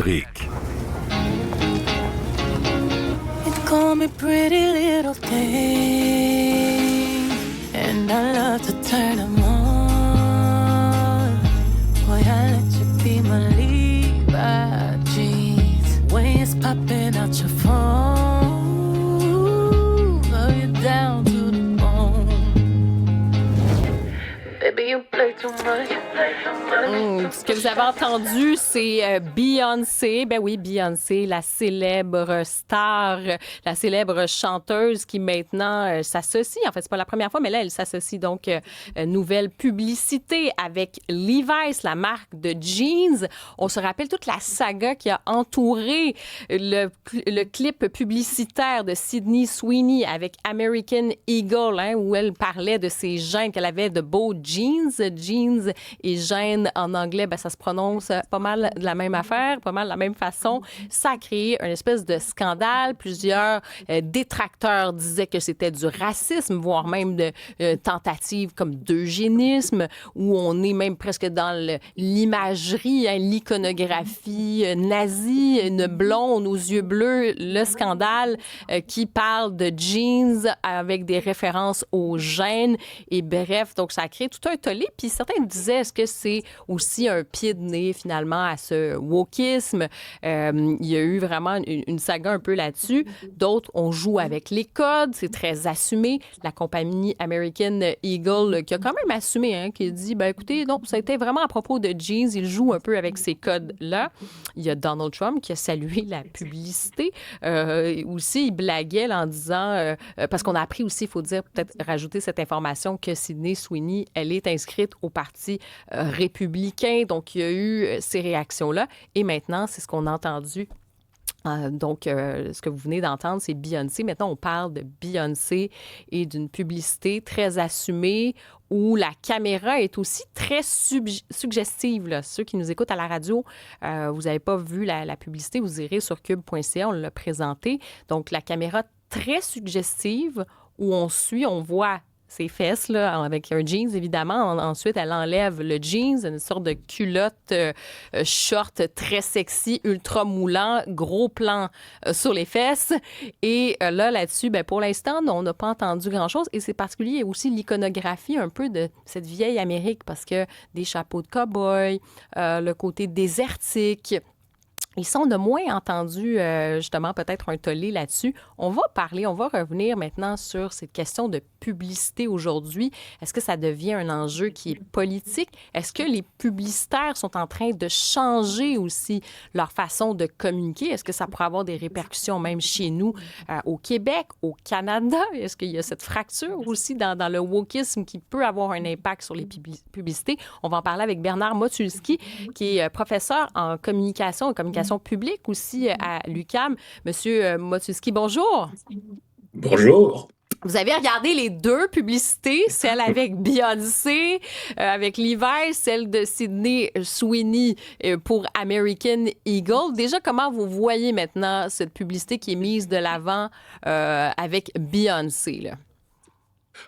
Rick. You call me pretty little thing, and I love to turn them on. Boy, I let you be my Levi jeans when it's popping out your phone. Love you down to the bone. Baby, you play too much. Ce que vous avez entendu, c'est Beyoncé. Ben oui, Beyoncé, la célèbre star, la célèbre chanteuse qui maintenant s'associe. En fait, c'est pas la première fois, mais là, elle s'associe donc nouvelle publicité avec Levi's, la marque de jeans. On se rappelle toute la saga qui a entouré le clip publicitaire de Sydney Sweeney avec American Eagle, hein, où elle parlait de ses gènes, qu'elle avait de beaux jeans. Jeans et gènes en anglais, ben, ça se prononce pas mal de la même affaire, pas mal de la même façon. Ça a créé une espèce de scandale. Plusieurs détracteurs disaient que c'était du racisme, voire même de tentatives comme d'eugénisme, où on est même presque dans l'imagerie, hein, l'iconographie nazie, une blonde aux yeux bleus, le scandale qui parle de jeans avec des références aux gènes. Et bref, donc ça a créé tout un tollé. Puis certains disaient, est-ce que c'est aussi un pied de nez finalement à ce wokisme? Il y a eu vraiment une saga un peu là-dessus. D'autres, on joue avec les codes, c'est très assumé. La compagnie American Eagle qui a quand même assumé, hein, qui a dit, ben écoutez, non, ça a été vraiment à propos de jeans, il joue un peu avec ces codes-là. Il y a Donald Trump qui a salué la publicité. Aussi, il blaguait là, en disant, parce qu'on a appris aussi, il faut dire, peut-être rajouter cette information que Sydney Sweeney, elle est inscrite au Parti républicain. Donc, il y a eu ces réactions-là. Et maintenant, c'est ce qu'on a entendu. Ce que vous venez d'entendre, c'est Beyoncé. Maintenant, on parle de Beyoncé et d'une publicité très assumée où la caméra est aussi très suggestive. Là. Ceux qui nous écoutent à la radio, vous n'avez pas vu la publicité, vous irez sur cube.ca, on l'a présenté. Donc, la caméra très suggestive où on suit, on voit ses fesses, là, avec un jeans, évidemment. Ensuite, elle enlève le jeans, une sorte de culotte short très sexy, ultra moulant, gros plan sur les fesses. Et là-dessus, ben, pour l'instant, on n'a pas entendu grand-chose. Et c'est particulier, il y a aussi l'iconographie un peu de cette vieille Amérique, parce que des chapeaux de cow-boy, le côté désertique. Ils sont de moins entendus, justement, peut-être un tollé là-dessus. On va revenir maintenant sur cette question de publicité aujourd'hui. Est-ce que ça devient un enjeu qui est politique? Est-ce que les publicitaires sont en train de changer aussi leur façon de communiquer? Est-ce que ça pourrait avoir des répercussions même chez nous, au Québec, au Canada? Est-ce qu'il y a cette fracture aussi dans le wokisme qui peut avoir un impact sur les publicités? On va en parler avec Bernard Motulski, qui est professeur en communication publique aussi à l'UQAM. Monsieur Motulski, bonjour. Bonjour. Vous avez regardé les deux publicités, celle avec Beyoncé, avec Levi's, celle de Sydney Sweeney pour American Eagle. Déjà, comment vous voyez maintenant cette publicité qui est mise de l'avant avec Beyoncé, là?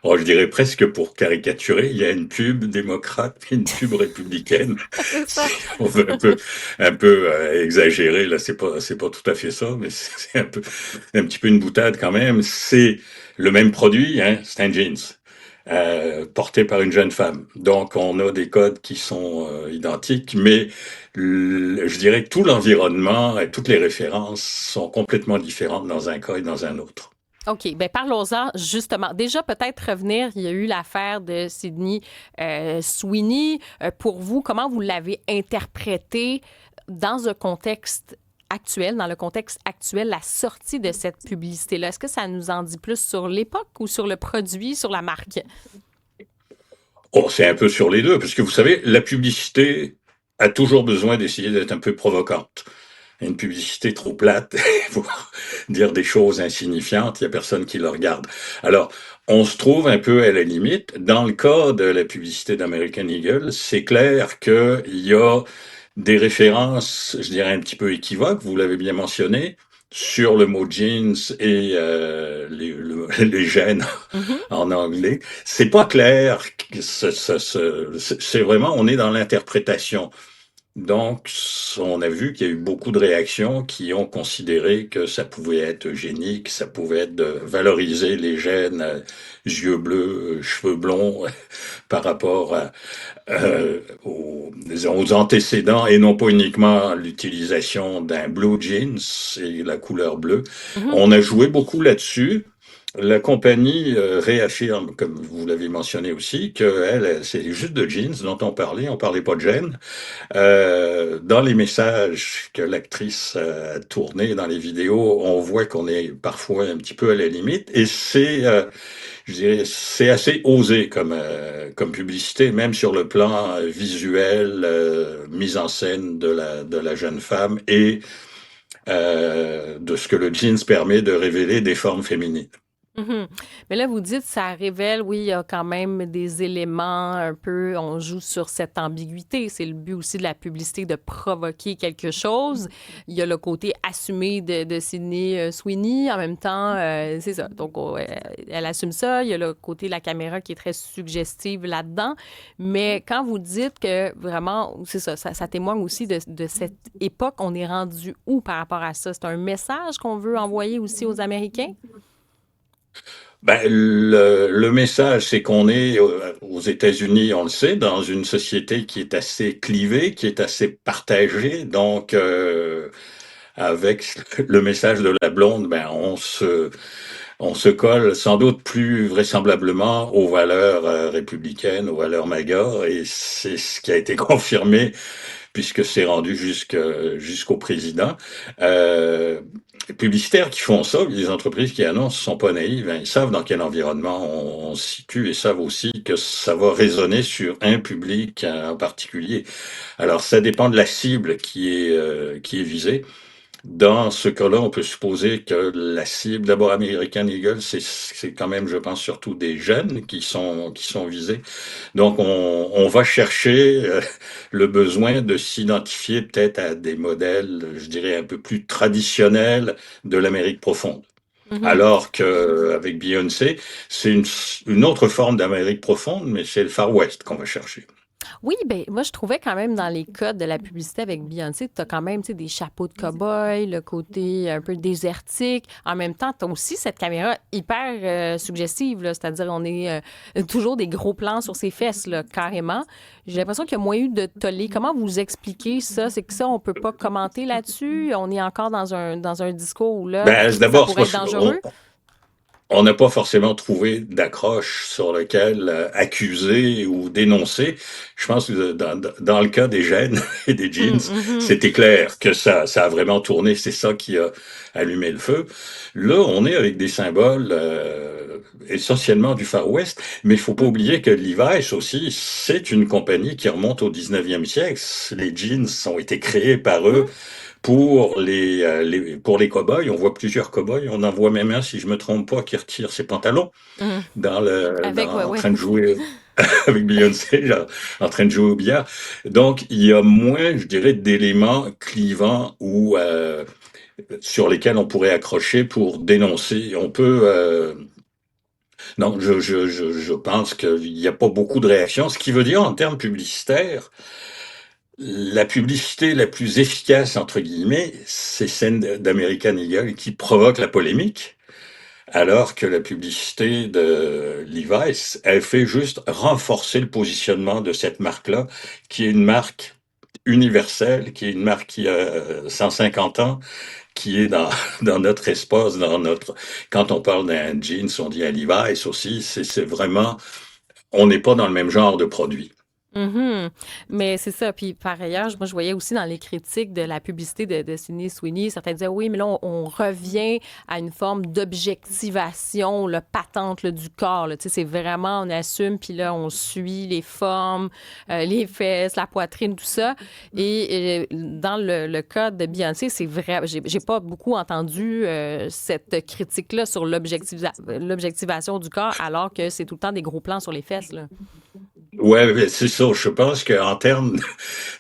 Oh, je dirais presque pour caricaturer, il y a une pub démocrate et une pub républicaine. C'est ça. On veut un peu exagérer, là, c'est pas tout à fait ça, mais c'est un petit peu une boutade quand même. C'est le même produit, hein, c'est un jeans, porté par une jeune femme. Donc, on a des codes qui sont identiques, mais je dirais que tout l'environnement et toutes les références sont complètement différentes dans un cas et dans un autre. OK, bien parlons-en justement. Déjà, peut-être revenir, il y a eu l'affaire de Sydney Sweeney. Pour vous, comment vous l'avez interprété dans un contexte actuel, dans le contexte actuel, la sortie de cette publicité-là? Est-ce que ça nous en dit plus sur l'époque ou sur le produit, sur la marque? Oh, c'est un peu sur les deux, parce que vous savez, la publicité a toujours besoin d'essayer d'être un peu provocante. Une publicité trop plate pour dire des choses insignifiantes, il y a personne qui le regarde. Alors, on se trouve un peu à la limite. Dans le cas de la publicité d'American Eagle, c'est clair qu'il y a des références, je dirais un petit peu équivoques, vous l'avez bien mentionné, sur le mot jeans et les gènes en anglais. C'est pas clair, c'est vraiment, on est dans l'interprétation. Donc, on a vu qu'il y a eu beaucoup de réactions qui ont considéré que ça pouvait être eugénique, ça pouvait être de valoriser les gènes yeux bleus, cheveux blonds par rapport disons, aux antécédents et non pas uniquement l'utilisation d'un blue jeans et la couleur bleue. Mhm. On a joué beaucoup là-dessus. La compagnie réaffirme, comme vous l'avez mentionné aussi, que c'est juste de jeans dont on parlait pas de gènes. Dans les messages que l'actrice a tournés dans les vidéos, on voit qu'on est parfois un petit peu à la limite, et je dirais, c'est assez osé comme publicité, même sur le plan visuel, mise en scène de la jeune femme et de ce que le jeans permet de révéler des formes féminines. Mhm. Mais là, vous dites, ça révèle, oui, il y a quand même des éléments un peu, on joue sur cette ambiguïté. C'est le but aussi de la publicité, de provoquer quelque chose. Il y a le côté assumé de Sydney Sweeney. En même temps, c'est ça. Donc, elle assume ça. Il y a le côté de la caméra qui est très suggestive là-dedans. Mais quand vous dites que vraiment, c'est ça, ça témoigne aussi de cette époque, on est rendu où par rapport à ça? C'est un message qu'on veut envoyer aussi aux Américains? Ben, le message, c'est qu'on est aux États-Unis, on le sait, dans une société qui est assez clivée, qui est assez partagée. Donc, avec le message de la blonde, ben, on se colle sans doute plus vraisemblablement aux valeurs républicaines, aux valeurs MAGA, et c'est ce qui a été confirmé puisque c'est rendu jusqu'au président. Les publicitaires qui font ça, les entreprises qui annoncent, sont pas naïves. Hein. Ils savent dans quel environnement on se situe et savent aussi que ça va résonner sur un public en particulier. Alors, ça dépend de la cible qui est visée. Dans ce cas-là, on peut supposer que la cible, d'abord American Eagle, c'est quand même, je pense, surtout des jeunes qui sont visés. Donc, on va chercher le besoin de s'identifier peut-être à des modèles, je dirais, un peu plus traditionnels de l'Amérique profonde. Mhm. Alors que avec Beyoncé, c'est une autre forme d'Amérique profonde, mais c'est le Far West qu'on va chercher. Oui, ben moi je trouvais quand même dans les codes de la publicité avec Beyoncé, tu as quand même tu sais, des chapeaux de cow-boy, le côté un peu désertique. En même temps, tu as aussi cette caméra hyper suggestive, là, c'est-à-dire on est toujours des gros plans sur ses fesses, là, carrément. J'ai l'impression qu'il y a moins eu de tollé. Comment vous expliquez ça? C'est que ça, on peut pas commenter là-dessus? On est encore dans un discours où là, Ben, ça d'abord, pourrait être dangereux? on n'a pas forcément trouvé d'accroche sur lequel accuser ou dénoncer. Je pense que dans le cas des gènes et des jeans, Mhm. c'était clair que ça a vraiment tourné. C'est ça qui a allumé le feu. Là, on est avec des symboles essentiellement du Far West, mais il faut pas oublier que Levi's aussi, c'est une compagnie qui remonte au 19e siècle. Les jeans ont été créés par eux Mhm. pour pour les cow-boys. On voit plusieurs cow-boys. On en voit même un, si je me trompe pas, qui retire ses pantalons Mhm. Avec, ouais, en ouais. train de jouer avec Beyoncé, genre, en train de jouer au billard. Donc, il y a moins, je dirais, d'éléments clivants ou sur lesquels on pourrait accrocher pour dénoncer. On peut, non, je pense qu'il n'y a pas beaucoup de réactions. Ce qui veut dire, en termes publicitaires, la publicité la plus efficace, entre guillemets, c'est celle d'American Eagle qui provoque la polémique, alors que la publicité de Levi's, elle fait juste renforcer le positionnement de cette marque-là, qui est une marque universelle, qui est une marque qui a 150 ans, qui est dans notre espace, quand on parle d'un jeans, on dit un Levi's aussi, c'est vraiment, on n'est pas dans le même genre de produit. Mhm. Mais c'est ça. Puis par ailleurs, moi, je voyais aussi dans les critiques de la publicité de Sydney Sweeney, certains disaient oui, mais là, on revient à une forme d'objectivation, le patente là, du corps. Là. Tu sais, c'est vraiment, on assume, puis là, on suit les formes, les fesses, la poitrine, tout ça. Et dans le cas de Beyoncé, c'est vrai, j'ai pas beaucoup entendu cette critique-là sur l'objectivation du corps, alors que c'est tout le temps des gros plans sur les fesses. Là. Ouais, mais c'est ça. Je pense qu'en termes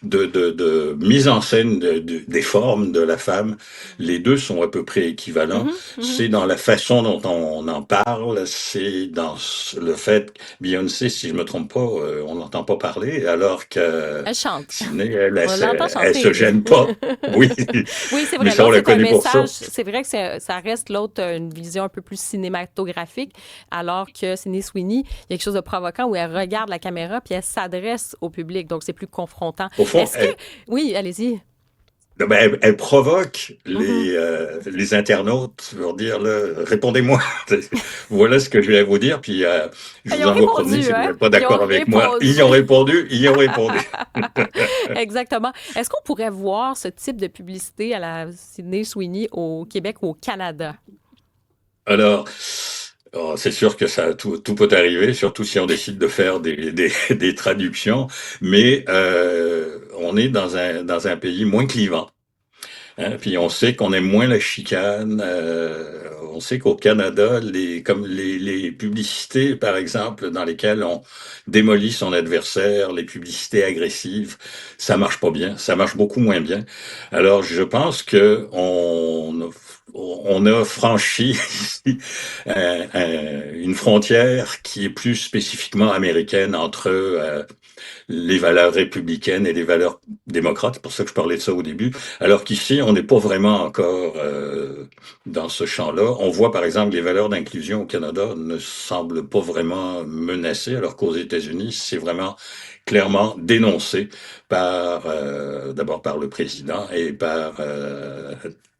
de mise en scène des formes de la femme, les deux sont à peu près équivalents. Mhm, mhm. C'est dans la façon dont on en parle, c'est dans le fait que Beyoncé, si je me trompe pas, on n'entend pas parler, alors que Elle chante. Sydney, elle, On l'entend elle se chanter. gêne pas. Oui, Oui, c'est mais vrai. ça, on L'autre, la c'est un connaît pour ça. message. C'est vrai que ça reste l'autre, une vision un peu plus cinématographique, alors que Sydney Sweeney, il y a quelque chose de provoquant où elle regarde la caméra puis elle s'adresse au public. Donc, c'est plus confrontant. Au fond, Est-ce que... Oui, allez-y. ben, elle provoque Mhm. les internautes pour dire là, répondez-moi. Voilà ce que je vais vous dire, puis je Ils vous ont envoie promener répondu, si vous hein? n'êtes pas Ils ont d'accord avec moi. répondu. Ils ont répondu, ils ont répondu. Exactement. Est-ce qu'on pourrait voir ce type de publicité à la Sydney Sweeney au Québec ou au Canada? Alors, c'est sûr que ça, tout peut arriver, surtout si on décide de faire des traductions, mais on est dans un pays moins clivant. Hein, puis on sait qu'on aime moins la chicane. On sait qu'au Canada, comme les publicités, par exemple, dans lesquelles on démolit son adversaire, les publicités agressives, ça marche pas bien. Ça marche beaucoup moins bien. Alors, je pense que on a franchi ici une frontière qui est plus spécifiquement américaine entre les valeurs républicaines et les valeurs démocrates. C'est pour ça que je parlais de ça au début. Alors qu'ici, on n'est pas vraiment encore dans ce champ-là. On voit par exemple les valeurs d'inclusion au Canada ne semblent pas vraiment menacées, alors qu'aux États-Unis, c'est vraiment clairement dénoncé par d'abord par le président et par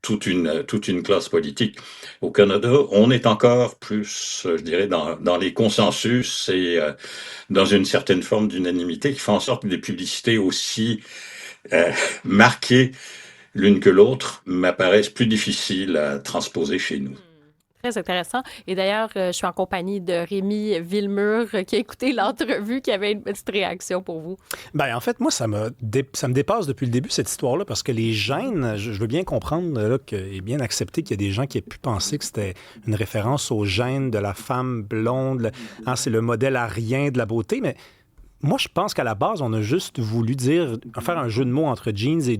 toute une classe politique. Au Canada, on est encore plus, je dirais, dans les consensus et dans une certaine forme d'unanimité qui fait en sorte que des publicités aussi euh, marquées l'une que l'autre m'apparaissent plus difficiles à transposer chez nous. Très intéressant. Et d'ailleurs, je suis en compagnie de Rémi Villemur qui a écouté l'entrevue, qui avait une petite réaction pour vous. Ben, en fait, moi, ça me dépasse depuis le début, cette histoire-là, parce que les gènes, je veux bien comprendre là, et bien accepter qu'il y a des gens qui aient pu penser que c'était une référence aux gènes de la femme blonde, hein, c'est le modèle arien de la beauté, mais moi, je pense qu'à la base, on a juste voulu faire un jeu de mots entre jeans et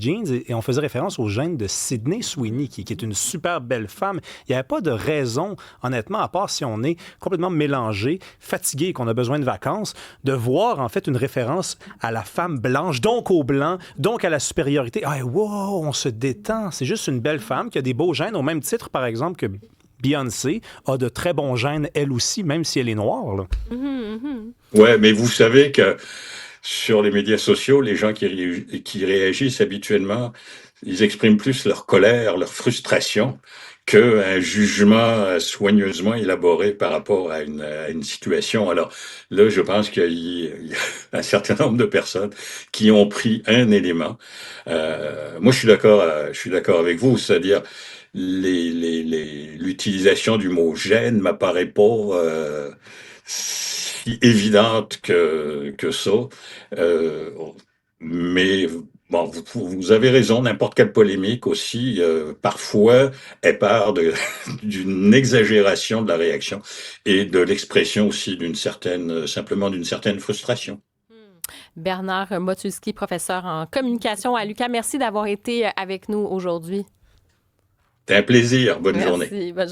on faisait référence aux gènes de Sydney Sweeney, qui est une super belle femme. Il n'y avait pas de raison, honnêtement, à part si on est complètement mélangé, fatigué et qu'on a besoin de vacances, de voir en fait une référence à la femme blanche, donc au blanc, donc à la supériorité. Ah, wow, on se détend. C'est juste une belle femme qui a des beaux gènes, au même titre, par exemple, que Beyoncé a de très bons gènes, elle aussi, même si elle est noire, là. Mhm, mhm. Ouais, mais vous savez que sur les médias sociaux, les gens qui réagissent habituellement, ils expriment plus leur colère, leur frustration qu'un jugement soigneusement élaboré par rapport à une situation. Alors là, je pense qu'il y a un certain nombre de personnes qui ont pris un élément. Moi, je suis d'accord avec vous, c'est-à-dire l'utilisation du mot gêne m'apparaît pas si évidente que ça. Euh, mais bon, vous avez raison, n'importe quelle polémique aussi, parfois, elle part d'une exagération de la réaction et de l'expression aussi simplement d'une certaine frustration. Bernard Motulski, professeur en communication à l'UQAM, merci d'avoir été avec nous aujourd'hui. C'est un plaisir. Bonne journée. Merci. Bonne